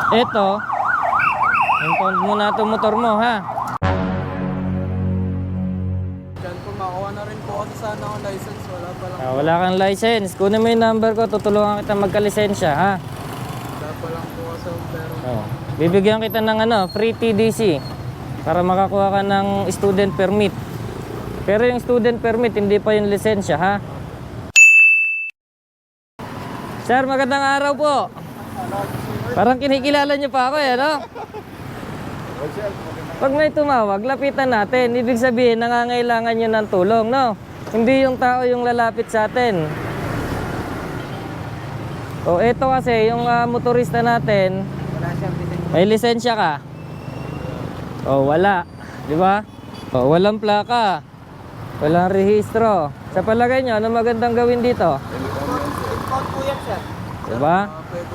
Ito, impound muna itong motor mo, ha? Diyan po, makuha na rin po kasi sana akong license. Wala pa lang. Wala kang license. Kunin mo yung number ko, tutulungan kita magka-lisensya, ha? Wala pa lang po kasi pero Bibigyan kita ng free TDC para makakuha ka ng student permit. Pero yung student permit, hindi pa yung lisensya, ha? Sir, magandang araw po. Parang kinikilala niyo pa ako, no? Pag may tumawag, lapitan natin. Ibig sabihin, nangangailangan nyo ng tulong, no? Hindi yung tao yung lalapit sa atin. O, eto kasi, yung motorista natin, wala siyang lisensya. may lisensya ka? O, wala. Di ba? O, walang plaka. Walang rehistro. Sa palagay nyo, ano magandang gawin dito? Impound po yan, sir. Di ba? Pwede